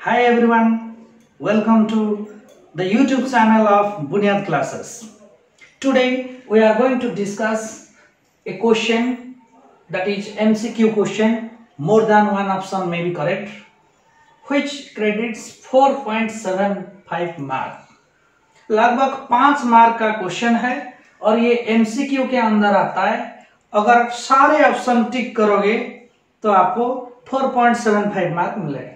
Hi everyone, welcome to the YouTube channel of Bunyad Classes. Today we are going to discuss a question that is MCQ question, more than one option may be correct, which credits 4.75 mark. लगभग 5 mark का question है और ये MCQ के अंदर आता है. अगर सारे ऑप्शन टिक करोगे तो आपको 4.75 मार्क मिलेगा.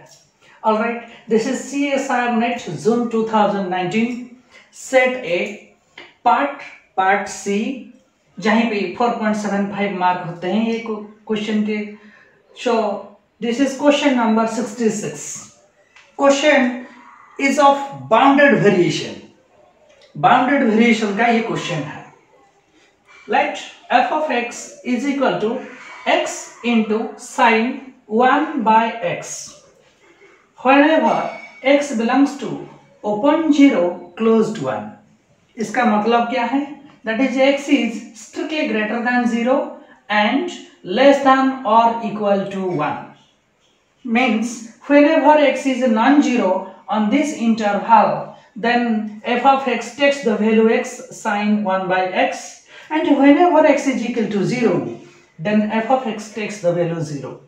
Alright, this is CSIR NET June 2019 Set A Part C, जहीं पे 4.75 मार्क होते हैं ये क्वेश्चन के. So this is question number 66. Question is of bounded variation. Bounded variation का ये क्वेश्चन है. Let f of x is equal to x into sin 1 by x. Whenever x belongs to open 0 closed 1. इसका मतलब क्या है? That is x is strictly greater than 0 and less than or equal to 1. Means whenever x is non-zero on this interval, then f of x takes the value x sin 1 by x, and whenever x is equal to 0, then f of x takes the value 0.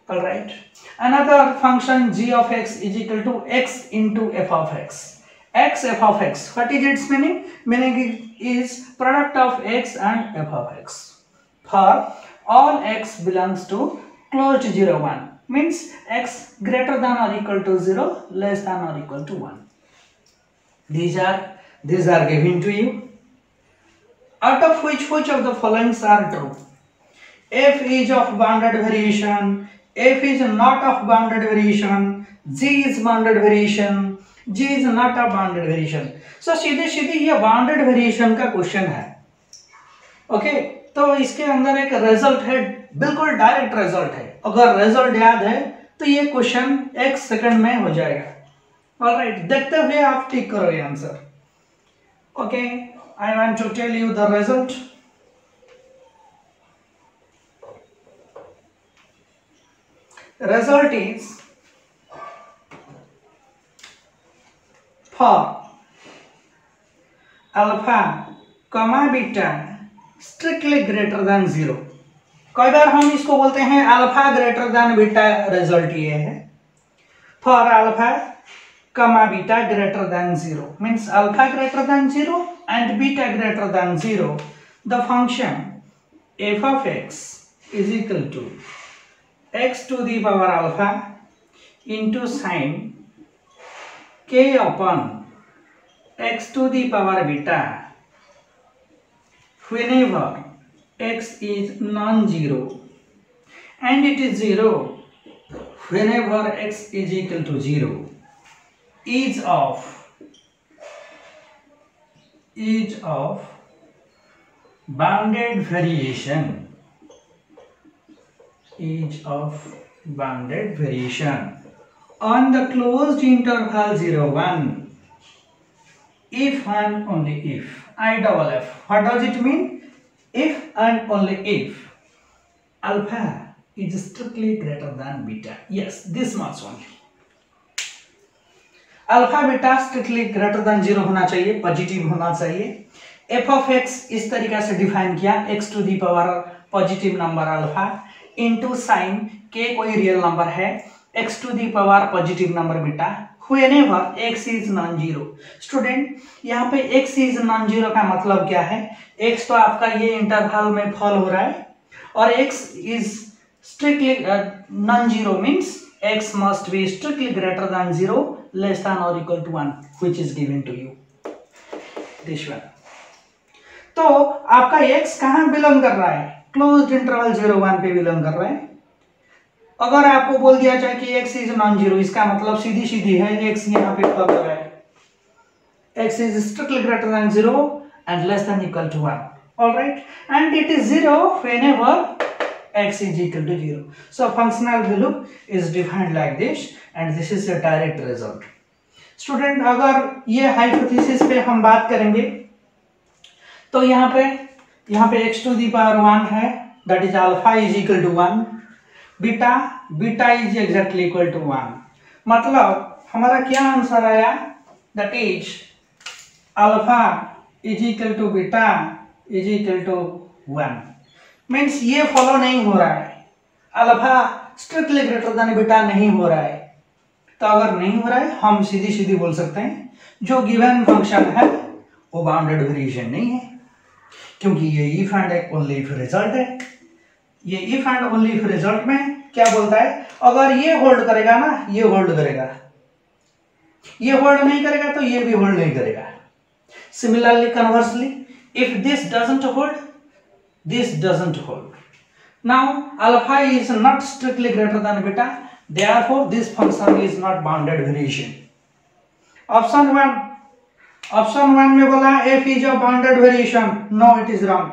Alright. Another function g of x is equal to x into f of x. X f of x. What is its meaning? Meaning it is product of x and f of x. For all x belongs to closed 0 1. Means x greater than or equal to 0, less than or equal to 1. These are given to you. Out of which of the following are true? F is of bounded variation, F is not of bounded variation, G is bounded variation, G is not of bounded variation. So सीधे ये bounded variation का question है. Okay, तो इसके अंदर एक result है, बिल्कुल डायरेक्ट रिजल्ट है. अगर रिजल्ट याद है तो ये क्वेश्चन 1 सेकंड में हो जाएगा. ऑलराइट, देखते हुए आप टिक करोगे answer. Okay, I want to tell you the result. Result is for alpha comma beta strictly greater than 0. कई बार हम इसको बोलते हैं alpha greater than beta. Result ये है for alpha comma beta greater than 0. Means alpha greater than 0 and beta greater than 0. The function f of x is equal to x to the power alpha into sin k upon x to the power beta whenever x is non-zero and it is 0 whenever x is equal to 0 is of bounded variation. Is of bounded variation on the closed interval 0 1 if and only if IFF. What does it mean? If and only if alpha is strictly greater than beta. Yes, this much only. Alpha beta strictly greater than 0 होना चाहिए, positive होना चाहिए. f of x इस तरीके से define किया, x to the power positive number alpha into sine k कोई real number है, x to the power positive number beta whenever x is non-zero. Student यहाँ पे x is non-zero का मतलब क्या है? x तो आपका ये इंटरवल में फॉल हो रहा है और x is strictly non-zero means x must be strictly greater than 0, less than or equal to 1, which is given to you. This one. तो आपका x कहाँ बिलोंग कर रहा है? क्लोज्ड इंटरवल 0 1 पे बिलोंग कर रहा है. अगर आपको बोल दिया जाए कि x इज नॉन जीरो, इसका मतलब सीधी है x यहाँ पे फॉल कर रहा है. x is strictly greater than 0 and less than equal to 1. Alright, and it is 0 whenever x is equal to 0. So functional value is defined like this and this is a direct result. Student अगर ये hypothesis पे हम बात करेंगे तो यहाँ पे x to the power 1 है, that is alpha is equal to 1, beta is exactly equal to 1. मतलब हमारा क्या आंसर आया, that is alpha is equal to beta is equal to 1। Means ये फॉलो नहीं हो रहा है, alpha strictly greater than beta नहीं हो रहा है। तो अगर नहीं हो रहा है हम सीधी सीधी बोल सकते हैं जो गिवन फंक्शन है वो बाउंडेड वेरिएशन नहीं है, क्योंकि ये if and only if result है। ये if and only if result में क्या बोलता है, अगर ये होल्ड करेगा ना, ये होल्ड करेगा, ये होल्ड नहीं करेगा तो ये भी होल्ड नहीं करेगा। Similarly conversely if this doesn't hold, this doesn't hold. Now alpha is not strictly greater than beta, therefore this function is not bounded variation. Option 1 में बोला f is of bounded variation, no it is wrong.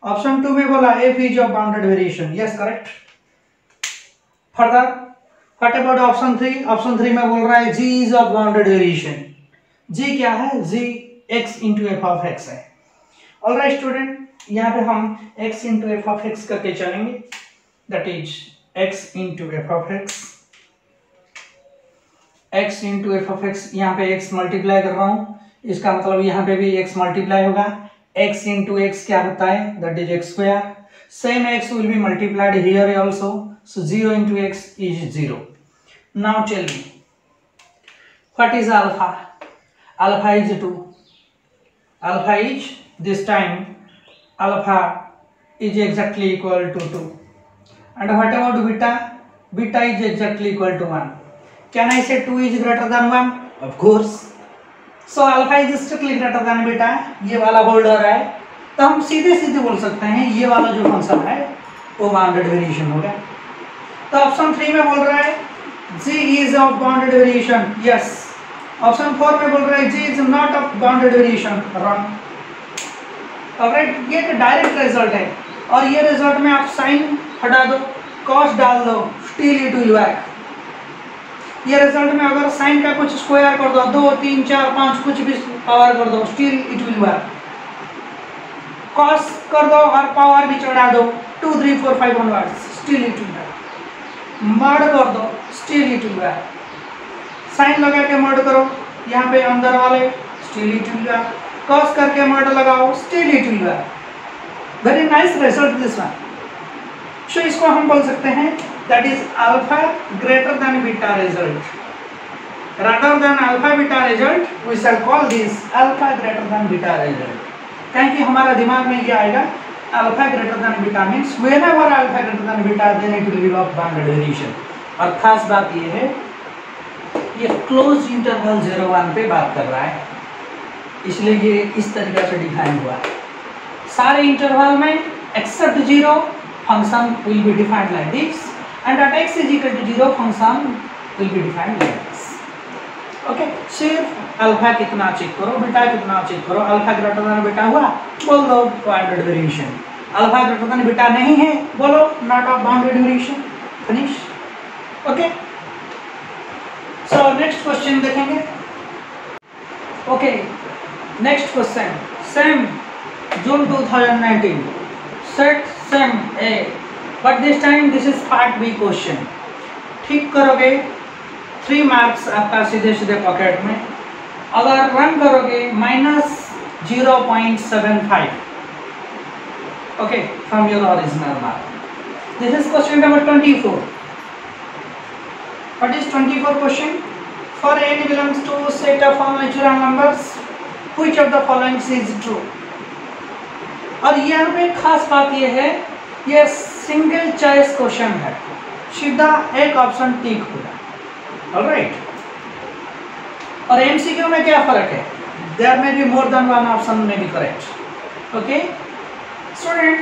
Option 2 में बोला f is of bounded variation, yes correct. Further what about option 3? Option 3 में बोल रहा है g is of bounded variation. g क्या है, g x into f of x है। Alright student, यहाँ पे हम x into F of x करके चलेंगे, that is x into F of x, x into F of x, यहाँ पे x मल्टीप्लाई कर रहा हूँ, इसका मतलब यहाँ पे भी x मल्टीप्लाई होगा। x इंटू एक्स क्या होता है, that is x square, same x will be multiplied here also, so 0 into x is 0। Now tell me what is alpha, alpha is 2, alpha is this time alpha is exactly equal to 2, and what about beta, beta is exactly equal to 1. Can I say 2 is greater than 1? Of course. So alpha is strictly greater than beta, ये वाला hold हो रहा है, तो हम सीधे सीधे बोल सकते हैं ये वाला जो फंक्शन है वो बाउंडेड वेरिएशन हो गया। तो ऑप्शन 3 में बोल रहा है g is of bounded variation, yes. Option 4 में बोल रहा है g is not of bounded variation, wrong. Alright, ये तो डायरेक्ट रिजल्ट है, और ये रिजल्ट में आप साइन हटा दो, कॉस डाल दो, स्टिल इट विल वर्क। ये रिजल्ट में अगर साइन का कुछ स्क्वायर कर दो, 2 3 4 5 कुछ भी पावर कर दो, still it will work. Cos कर दो और पावर भी चढ़ा दो, 2 3 4 5 onwards, still it will work. Mod कर दो, still it will work. Sine लगा के मर्ड करो यहाँ पे अंदर वाले, still it will work. Cos करके मर्ड लगाओ, still it will work. Very nice result this one. So इसको हम बोल सकते हैं that is alpha greater than beta result. Rather than alpha beta result we shall call this alpha greater than beta result. क्योंकि हमारा दिमाग में ये आएगा alpha greater than beta means whenever alpha greater than beta then it will be of bounded variation. और खास बात ये है ये क्लोज इंटरवल 0 1 पे बात कर रहा है, इसलिए ये इस तरीके से डिफाइन हुआ है। सारे इंटरवल में except 0 function will be defined like this, and at x is equal to 0 function will be defined like this. Okay, सिर्फ अल्फा कितना चेक करो, बीटा कितना चेक करो। अल्फा ग्रेटर देन बीटा हुआ, बोल दो bounded variation. Alpha greater than beta नहीं है, बोलो not of bounded variation, finish. Okay, so next question देखेंगे। Okay, next question, same June 2019, set same A, but this time this is part B question. ठीक करोगे 3 marks आपका सीधे सीधे pocket में। अगर रन करोगे -0.75, okay, from your original mark. This is question number 24। What is 24 question? For n belongs to set of all natural numbers, which of the following is true? और यहाँ पे खास बात ये है, ये सिंगल चॉइस क्वेश्चन है, सीधा एक ऑप्शन टिक होगा। ऑलराइट, और एमसीक्यू में क्या फर्क है, there may be more than one option may be correct. Okay student,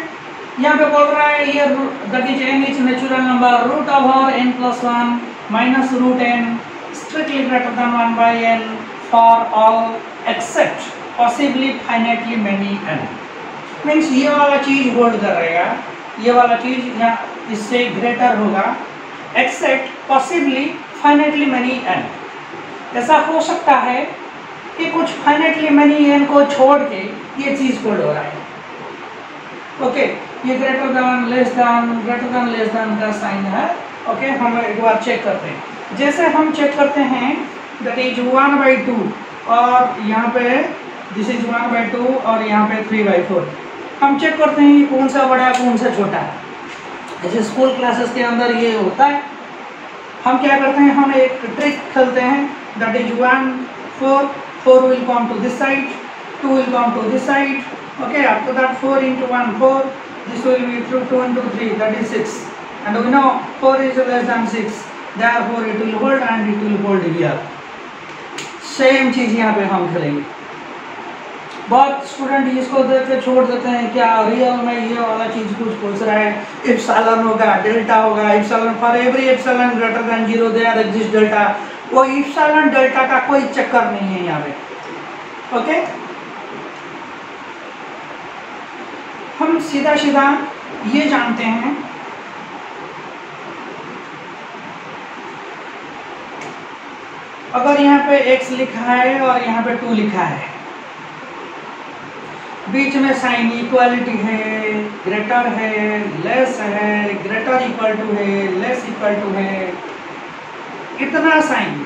यहाँ पे बोल रहा है ये that is n is natural number, root over n + 1 minus root n strictly greater than 1 by n for all except possibly finitely many n। Means ये वाला चीज hold करेगा, ये वाला चीज यहाँ इससे ग्रेटर होगा, except possibly finitely many n। ऐसा हो सकता है कि कुछ फाइनेटली मैनी n को छोड़ के ये चीज होल्ड हो रहा है। ओके, ये ग्रेटर देन लेस देन का साइन है। ओके, हम एक बार चेक करते हैं। जैसे हम चेक करते हैं दैट इज 1/2 और यहाँ पे दिस इज 1/2 और यहाँ पे 3/4। हम चेक करते हैं कौन सा बड़ा है कौन सा छोटा है। जैसे स्कूल क्लासेस के अंदर ये होता है, हम क्या करते हैं, हम एक ट्रिक खेलते हैं that is 1 4 will come to this side, 2 will come to this side, okay, after that 4 into 1 4, this will be through 2 into 3, that is 6, and we know 4 is less than 6, therefore it will hold and it will hold here। Same चीज यहाँ पे हम खेलेंगे। बहुत student इसको देख के छोड़ देते हैं, क्या रियल में ये वाला चीज कुछ पूछ रहा है, इप्सिलॉन होगा डेल्टा होगा, epsilon for every epsilon greater than 0 there exist delta. वो इप्सिलॉन डेल्टा का कोई चक्कर नहीं है यहाँ पे। ओके, हम सीधा सीधा ये जानते हैं अगर यहाँ पे x लिखा है और यहाँ पे 2 लिखा है, बीच में साइन इक्वालिटी है, ग्रेटर है, लेस है, ग्रेटर इक्वल टू है, लेस इक्वल टू है, इतना साइन।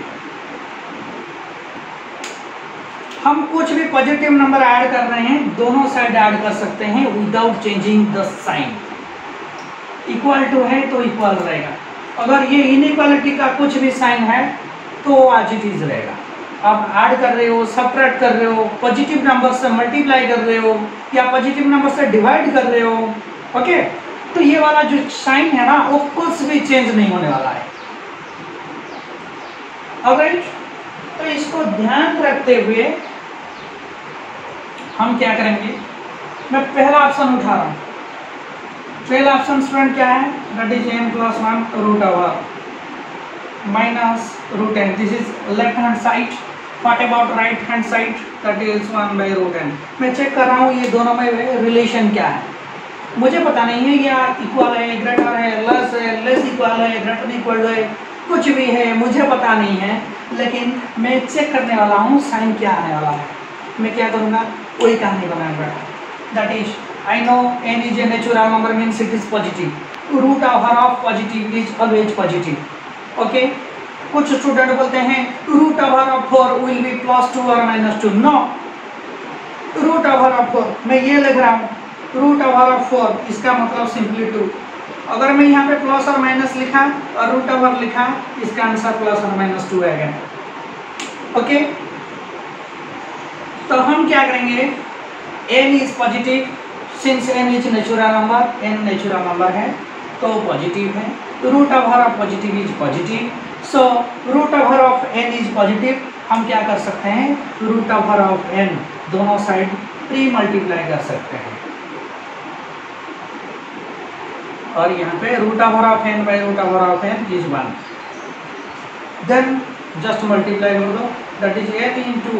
हम कुछ भी पॉजिटिव नंबर ऐड कर रहे हैं, दोनों साइड ऐड कर सकते हैं without changing the sign. Equal to है तो इक्वल रहेगा, अगर ये इनइक्वालिटी का कुछ भी साइन है तो एज इट इज रहेगा। आप ऐड कर रहे हो, सब्ट्रैक्ट कर रहे हो, पॉजिटिव नंबर से मल्टीप्लाई कर रहे हो या पॉजिटिव नंबर से डिवाइड कर रहे हो, ओके, तो ये वाला जो साइन है ना वो कुछ भी चेंज नहीं होने वाला है। ऑलराइट, तो इसको ध्यान रखते हुए हम क्या करेंगे, मैं पहला ऑप्शन उठा रहा हूँ। पहला ऑप्शन स्टूडेंट क्या है, that is n+1 root over minus root n। This is left hand side। What about right hand side? That is 1/√n। मैं चेक कर रहा हूँ ये दोनों में रिलेशन क्या है। मुझे पता नहीं है या इक्वल है, ग्रेटर है, लेस इक्वल है, ग्रेटर इक्वल है, कुछ भी है मुझे पता नहीं है, लेकिन मैं चेक करने वाला हूँ साइन क्या आने वाला है। मैं क्या करूँगा, वही कहानी बनाऊंगा। That is I know n is a natural number means it is positive. Root over of positive is always positive. Okay, कुछ स्टूडेंट बोलते हैं root over of 4 will be +2 और -2। नो, रूट ओवर ऑफ 4 मैं ये लिख रहा हूँ, root over of 4 इसका मतलब सिंपली 2। अगर मैं यहाँ पे प्लस और माइनस लिखा और रूट ओवर लिखा, इसका आंसर प्लस और -2 आएगा। ओके, तो हम क्या करेंगे, n is positive, since n is natural number, n natural number है तो पॉजिटिव है। Root over of positive is positive, so root over of n is positive. हम क्या कर सकते हैं, रूट ओवर ऑफ n दोनों साइड 3 मल्टीप्लाई कर सकते हैं और यहाँ पे root over of n by root over of n is 1। Then just multiply कर दो, that is n into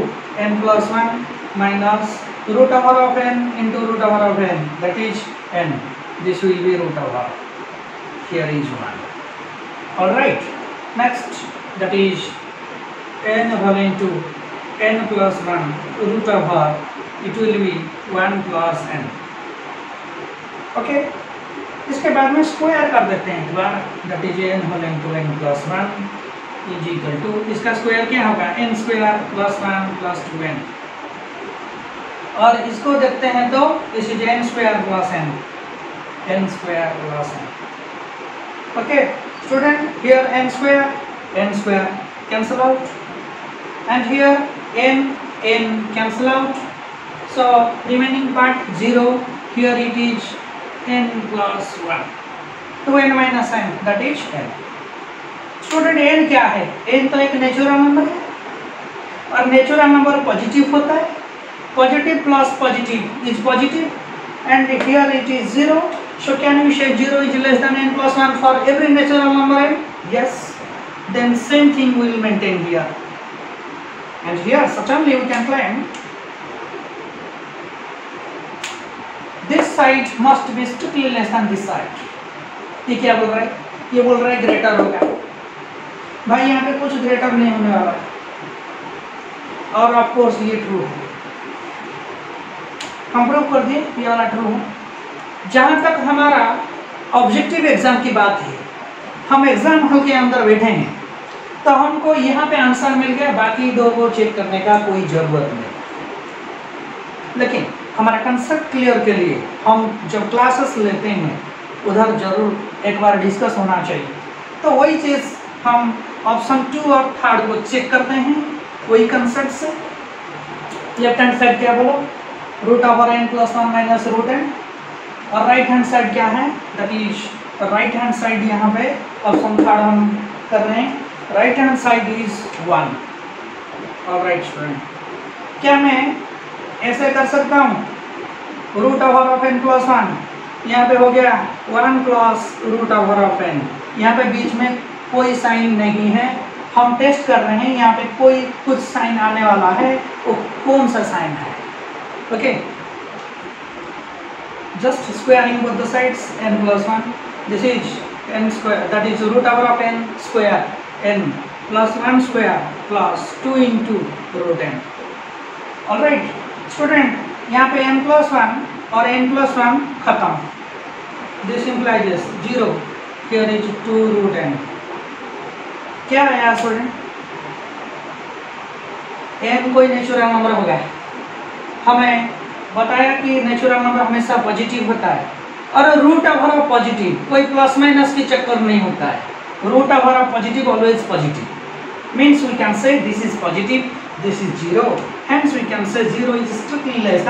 n+1 minus root over of n into root over of n, that is n। This will be root over, here is 1। all right, next that is n whole into n+1 root over, it will be 1 plus n। okay, इसके बाद में square कर देते हैं एक बार, that is n whole into n+1 is equal to, इसका square क्या होगा, n square plus 1 plus 2n, और इसको देखते हैं तो this is n square plus n square plus n। okay student, here n square cancel out, and here n cancel out, so remaining part 0, here it is n+1, 2n minus n, that is n। Student n क्या है, n तो एक natural number है और natural number positive होता है, positive plus positive is positive, and here it is 0, so can we say 0 is less than n+1 for every natural number n? Yes, then same thing we will maintain here, and here certainly we can claim this side must be strictly less than this side। ये क्या बोल रहा है, ये बोल रहा है greater होगा। भाई यहाँ पे कुछ ग्रेटर नहीं होने वाला है, और ऑफ कोर्स ये ट्रू है, हम प्रूव कर दिए ये वाला ट्रू है। जहाँ तक हमारा ऑब्जेक्टिव एग्जाम की बात है, हम एग्जाम हॉल के अंदर बैठे हैं तो हमको यहाँ पे आंसर मिल गया, बाकी दो को चेक करने का कोई जरूरत नहीं। लेकिन हमारा कंसेप्ट क्लियर के लिए हम जब क्लासेस लेते हैं उधर जरूर एक बार डिस्कस होना चाहिए। तो वही चीज़ हम ऑप्शन 2 और 3 को चेक करते हैं वही कंसेप्ट से। लेफ्ट हैंड साइड क्या बोलो, √n + 1 - √n, और राइट हैंड साइड क्या है, that is right hand side यहाँ पे ऑप्शन 3 हम कर रहे हैं। Right hand side is 1। Alright student, क्या मैं ऐसे कर सकता हूँ, √n + 1 यहाँ पे हो गया 1 + √n, यहाँ पे बीच में कोई साइन नहीं है। हम टेस्ट कर रहे हैं यहाँ पे कोई कुछ साइन आने वाला है, वो कौन सा साइन है। Okay, just squaring both the sides n + 1. This is n square, that is √n square n + 1 square plus 2 into √n. All right, student, यहाँ पे n + 1 और n + 1 खत्म। This implies 0. Here is 2√n. क्या है यार student, n कोई natural number हो गया। हमें बताया कि नेचुरल नंबर हमेशा पॉजिटिव होता है, और √ऑफ पॉजिटिव कोई प्लस माइनस के चक्कर नहीं होता है। √ऑफ positive always positive, means we can say this is positive, this is 0, hence we can say 0 is strictly less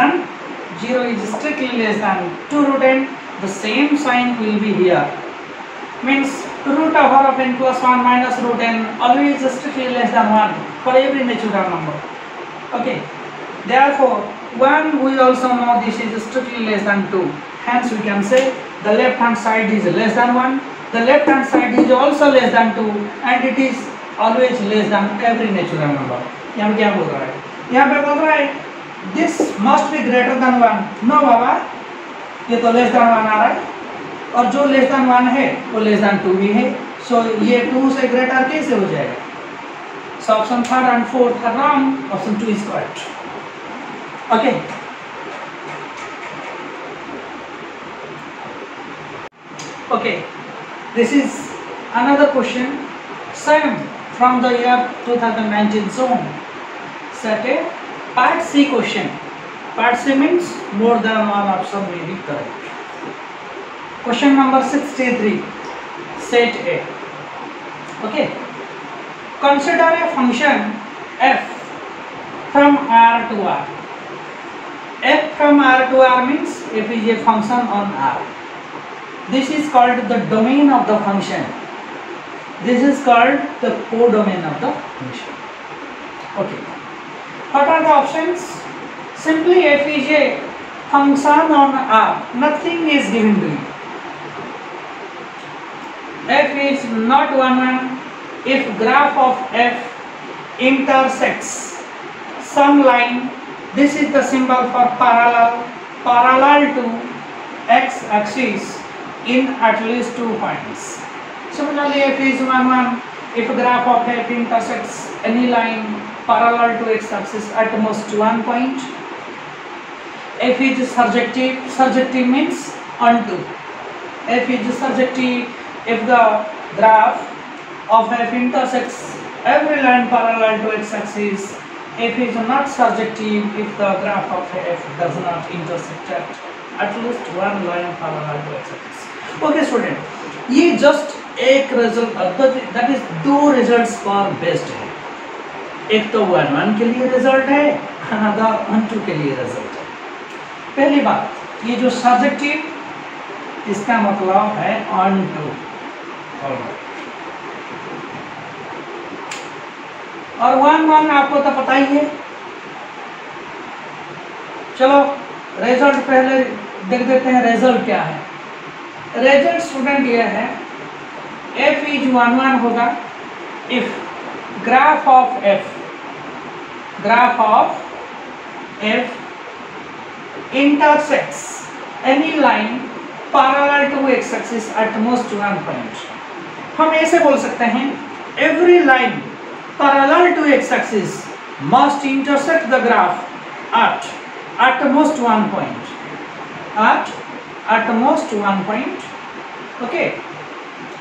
than 2√n. The same sign will be here, means √of n + 1 - √n always strictly less than 1 for every natural number. Okay, therefore 1 we also know this is strictly less than 2, hence we can say the left hand side is less than 1, the left hand side is also less than 2, and it is always less than every natural number. यहाँ पे क्या बोल रहा है, यहाँ पे बोल रहा है this must be greater than 1. No बाबा, ये तो लेस देन 1 आ रहा है, और जो लेस देन 1 है वो लेस देन 2 भी है, सो ये 2 से ग्रेटर कैसे हो जाएगा। So option 3 and 4 are wrong, option 2 is correct. Okay, okay, this is another question, same from the year 2019 zone. Set a part C question. Part C means more than one option may be correct. Question number 63, set A. Okay, consider a function f from R to R. F from R to R means f is a function on R. This is called the domain of the function. This is called the codomain of the function. Okay, what are the options? Simply f is a function on R, nothing is given to you. F is not 1 if graph of f intersects some line. This is the symbol for parallel to x axis in at least 2 points. Similarly, f is 1 if graph of f intersects any line parallel to x axis at most 1 point. F is surjective. Surjective means onto. F is surjective if the graph of f intersects every line parallel to x axis. F is not surjective if the graph of f does not intersect at least one line parallel to x axis. Okay student, ये just एक result, that is 2 results for best है। एक तो 1 के लिए result है, another 1 के लिए रिजल्ट है। पहली बात, ये जो सब्जेक्टिव इसका मतलब है ऑन टू, और 1 आपको तो पता ही है। चलो रिजल्ट पहले देख देते हैं, रिजल्ट क्या है। रिजल्ट स्टूडेंट ये है, f is 1 होगा if graph of f intersects any line parallel to x axis at most 1 point. हम ऐसे बोल सकते हैं, every line parallel to x axis must intersect the graph at most 1 point. At most 1 point. Okay,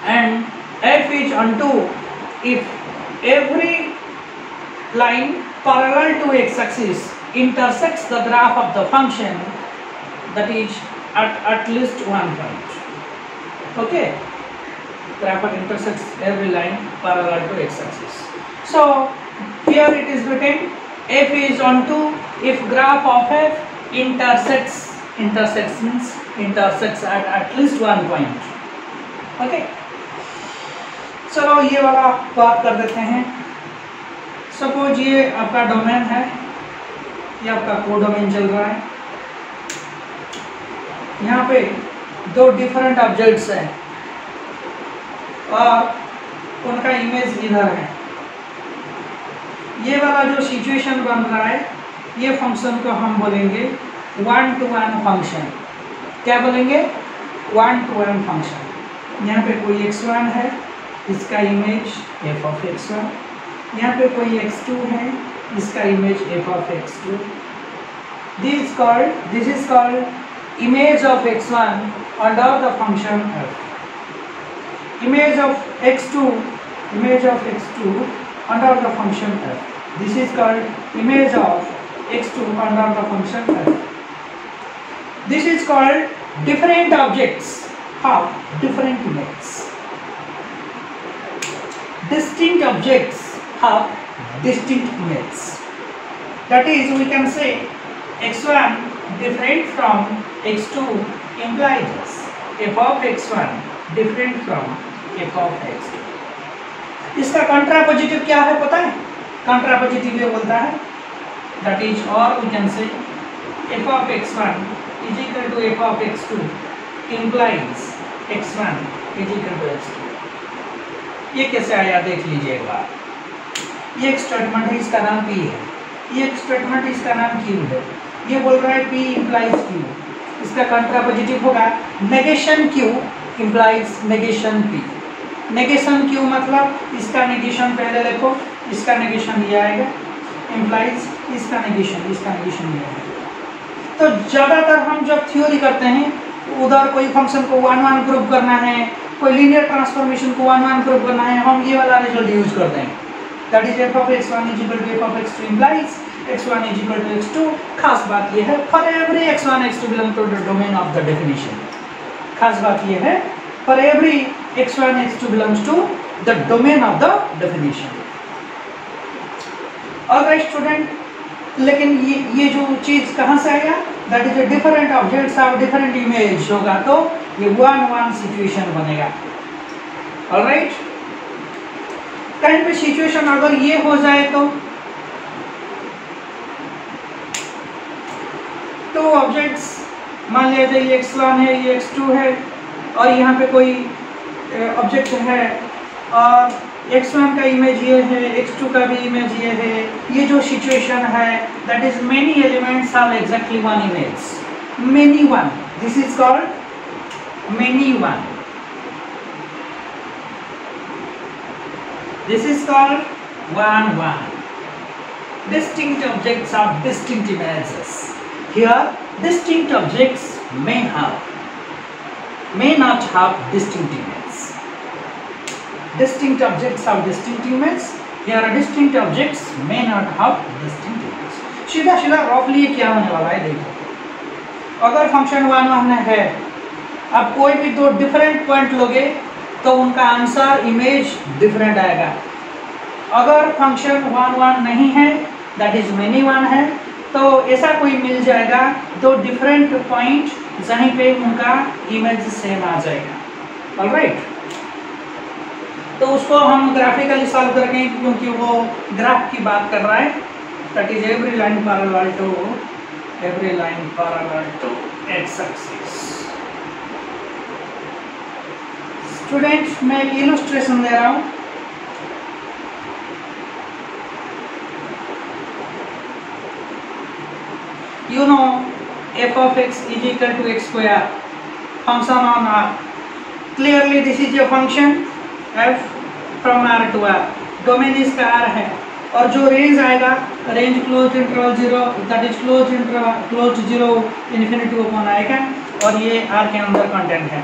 and f is onto if every line parallel to x-axis intersects the graph of the function that is at least one point. Okay, graph intersects every line parallel to x-axis. So here it is written f is onto if graph of f intersects at least one point. Okay, चलो ये वाला बात कर देते हैं. Suppose ये आपका domain है, ये आपका कोडोमेन चल रहा है. यहाँ पे दो डिफरेंट ऑब्जेक्ट्स हैं और उनका इमेज इधर है. ये वाला जो सिचुएशन बन रहा है, ये फंक्शन को हम बोलेंगे वन टू वन फंक्शन. क्या बोलेंगे? One two one function. यहाँ पे कोई x1 है, इसका इमेज f of x1. यहाँ पे कोई x2 है, इसका image f of x2. This is called image of x1 under the function f. Image of x2 under the function f. This is called image of x2 under the function f. This is called different objects have different images. Distinct objects have distinct images. That is, we can say x1 different from x2 implies f of x1 different from f of x2. इसका कंट्रापोजिटिव क्या है पता है? कंट्रापोजिटिव ये बोलता है that is, or we can say f of x1 is equal to f of x2 implies x1 is equal to x2. ये कैसे आया देख लीजिए एक बार. ये एक स्टेटमेंट है, इसका नाम p है. ये एक स्टेटमेंट, इसका नाम q है. ये बोल रहा है p implies q. इसका कंट्रापोजिटिव होगा negation q implies negation p. Negation q मतलब इसका नेगेशन पहले लिखो, इसका नेगेशन ये आएगा, implies इसका नेगेशन ये आएगा. तो ज़्यादातर हम जब थ्योरी करते हैं उधर कोई फंक्शन को वन वन ग्रुप करना है, कोई लीनियर ट्रांसफॉर्मेशन को वन वन ग्रुप करना है, हम ये वाला रिजल्ट यूज करते हैं. That is f of x1 is equal to f of x2 implies x1 is equal to x2. खास बात ये है for every x1 x2 belong to the domain of the definition. खास बात ये है for every x1 x2 belongs to the domain of the definition. Alright student, लेकिन ये जो चीज कहाँ से आया? That is different objects of different image होगा तो ये वन वन सिचुएशन बनेगा. ऑलराइट, कहीं पे सिचुएशन अगर ये हो जाए तो ऑब्जेक्ट्स मान लिया जाए ये x1 है, ये x2 है और यहाँ पे कोई ऑब्जेक्ट है और x1 का इमेज ये है, x2 का भी इमेज ये है. ये जो सिचुएशन है that is many elements have exactly one image. Many one, this is called many one. This is called one one. Distinct objects have distinct images. Here distinct objects may not have distinct images. Distinct objects have distinct images. Here distinct objects may not have distinct images. सीधा रफली क्या होने वाला है देखो. अगर function one one है, अब कोई भी दो डिफरेंट पॉइंट लोगे तो उनका आंसर इमेज डिफरेंट आएगा. अगर फंक्शन वन वन नहीं है, दैट इज मेनी वन है, तो ऐसा कोई मिल जाएगा दो डिफरेंट पॉइंट जहीं पे उनका इमेज सेम आ जाएगा. ऑलराइट, तो उसको हम ग्राफिकली सॉल्व करेंगे क्योंकि वो ग्राफ की बात कर रहा है. That is every line parallel to x axis. Student, मैं एक इलस्ट्रेशन दे रहा हूँ. You know f of x is equal to x square function on R. Clearly this is a function f from R to R. Domain इसका R है और जो range आएगा, range close interval 0, that is close 0 infinity open आएगा और ये R के अंदर कंटेंट है.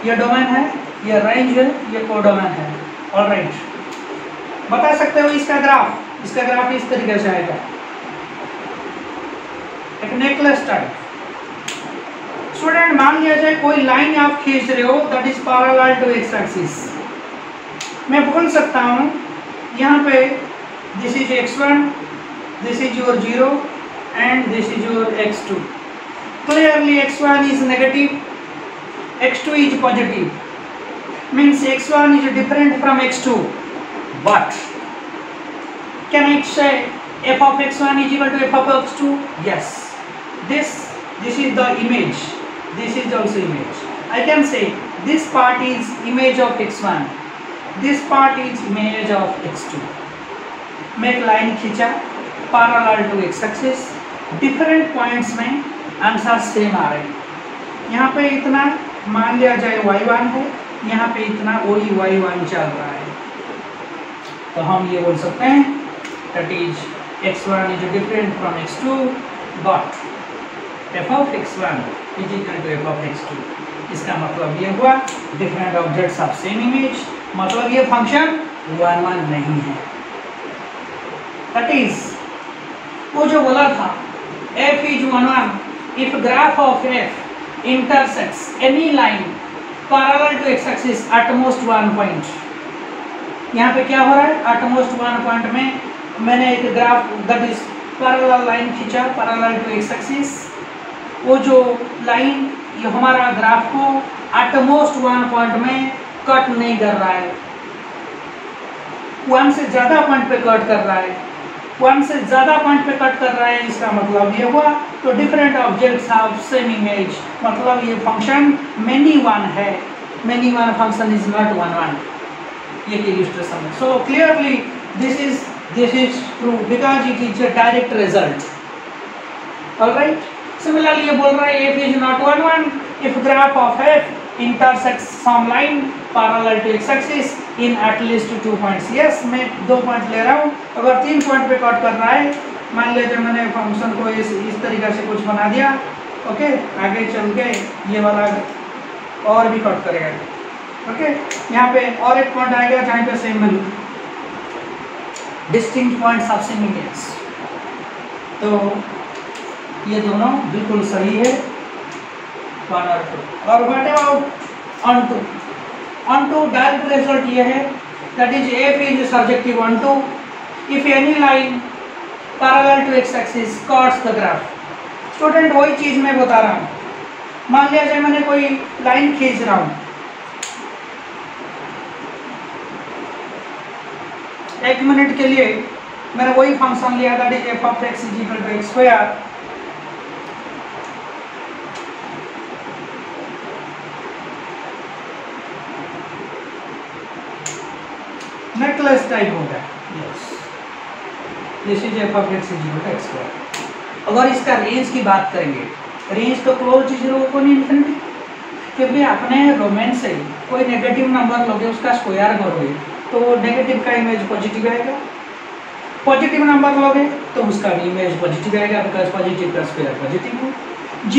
ये डोमेन है, ये रेंज है, ये कोडोमेन है. ऑलराइट, बता सकते हो इसका ग्राफ इस तरीके से आएगा, एक नेकलेस टाइप। स्टूडेंट मान लिया जाए कोई लाइन आप खींच रहे हो that is parallel to x axis. मैं बोल सकता हूं यहाँ पे this is x1, this is your 0 and this is your x2। Clearly x1 is negative, x2 is positive, means x1 is different from x2, but can I say f of x1 is equal to f of x2? Yes, this is the image, this is also image. I can say this part is image of x1, this part is image of x2. मैं एक line खींचा parallel to x axis, different points में answer same आ रहे हैं। यहाँ पे इतना मान लिया जाए y1 है, यहाँ पे इतना वही y1 चल रहा है, तो हम ये बोल सकते हैं that is x1 is different from x2 but f of x1 is equal to f of x2। इसका मतलब ये हुआ different objects of same image, मतलब ये फंक्शन 1 1 नहीं है। that is वो जो बोला था f is 1 1 if graph of f intersects any line parallel to x-axis at most one point। यहाँ पे क्या हो रहा है, at most one point में मैंने एक graph that is parallel line खींचा parallel to x-axis। वो जो लाइन ये हमारा ग्राफ को at most one point में कट नहीं कर रहा है, वन से ज़्यादा पॉइंट पे कट कर रहा है, वन से ज़्यादा पॉइंट पे कट कर रहा है। इसका मतलब ये हुआ तो different objects have same image, मतलब ये फंक्शन मेनी वन है, many one function is not 1 1। ये इलस्ट्रेशन है। So clearly this is true because it is a direct result. Alright, similarly ये बोल रहा है f is not 1 1 if graph of f intersects some line parallel to x-axis in at least 2 points। yes, मैं 2 point ले रहा हूँ, अगर 3 point पे कट कर रहा है, मान लीजिए मैंने फंक्शन को इस तरीके से कुछ बना दिया, ओके, आगे चल के ये वाला और भी कट करेगा, ओके, यहाँ पे और एक पॉइंट आएगा जहाँ पे same value distinct points of same image. तो ये दोनों बिल्कुल सही है, 1 और 2। और what about onto direct result ये है that is f is surjective onto if any line parallel to x axis cuts the graph. Student वही चीज मैं बता रहा हूँ, मान लिया जाए मैंने कोई लाइन खींच रहा हूँ, 1 मिनट के लिए मैंने वही फंक्शन लिया that is f of x is equal to x square. Necklace type हो गया, yes, this is f of x is equal to x square. अगर इसका रेंज की बात करेंगे, रेंज तो क्लोज 0 को नहीं इन्फिनिटी, क्योंकि आपने डोमेन से कोई नेगेटिव नंबर लोगे उसका स्क्वायर करोगे तो नेगेटिव का इमेज पॉजिटिव आएगा, पॉजिटिव नंबर लोगे तो उसका भी इमेज पॉजिटिव आएगा बिकॉज पॉजिटिव का स्क्वायर पॉजिटिव है,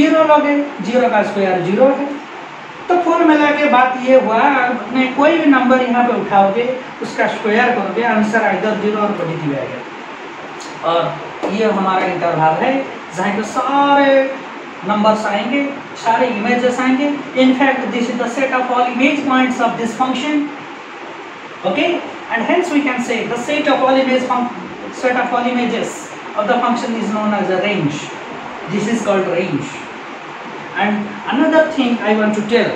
0 लोगे 0 का स्क्वायर 0 है। तो फुल मिला के बात ये हुआ, आपने कोई भी नंबर यहाँ पे उठाओगे उसका स्क्वायर करोगे, आंसर आइदर 0 और पॉजिटिव आएगा। और ये हमारा इंटरवल है जहाँ पे सारे नंबर्स आएंगे, सारे इमेजेस आएंगे। In fact this is the set of all image points of this function, okay, and hence we can say the set of all images of the function is known as a range. This is called range. And another thing I want to tell,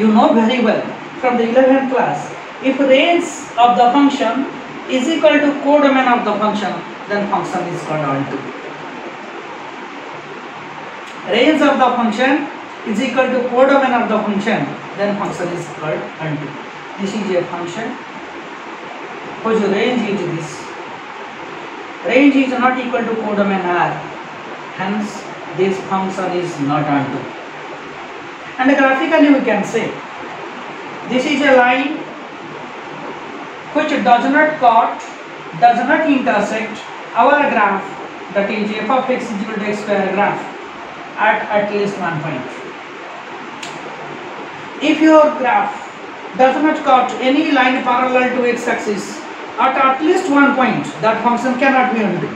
you know very well from the 11th class, if range of the function is equal to codomain of the function, then function is called onto. Range of the function is equal to codomain of the function, then function is called onto. This is a function whose range is this. Range is not equal to codomain R, hence this function is not onto. And graphically we can say this is a line which does not cut, does not intersect our graph, that is f of x is equal to x square graph at least one point. If your graph does not cut any line parallel to x axis at least one point, that function cannot be undo.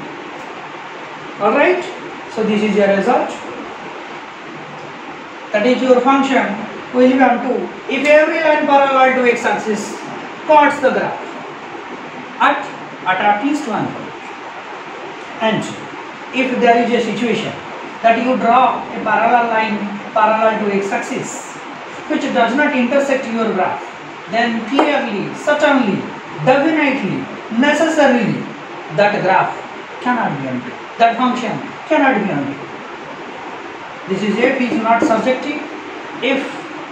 Alright, so this is your result. That is, your function will be undo if every line parallel to x-axis cuts the graph at least one point. And if there is a situation that you draw a parallel line parallel to x-axis which does not intersect your graph, then clearly, certainly, definitely, necessarily, that graph cannot be undo. That function cannot be undo. This is f is not surjective if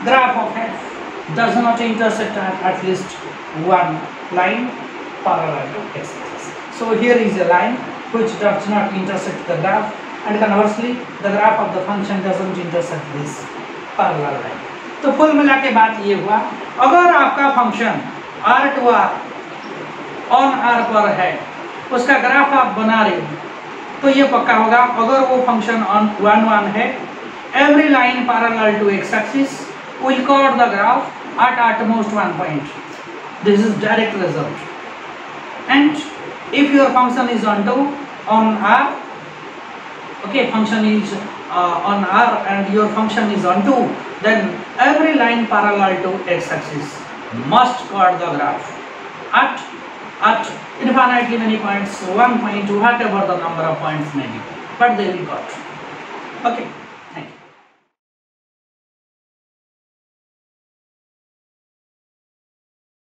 graph of f does not intersect at least one line parallel to x-axis. So here is a line which does not intersect the graph, and conversely the graph of the function doesn't intersect this parallel line. तो कुल मिला के बात ये हुआ, अगर आपका function r to r on r पर है, उसका ग्राफ आप बना रहे हो, तो ये पक्का होगा अगर वो फंक्शन ऑन 1 1 है, every line parallel to x-axis will cut the graph at most one point. This is direct result. And if your function is on r, okay, function is on r and your function is on 2, then every line parallel to x-axis must cut the graph at infinitely many points, 1 point, whatever the number of points may be, but they will cut. Okay.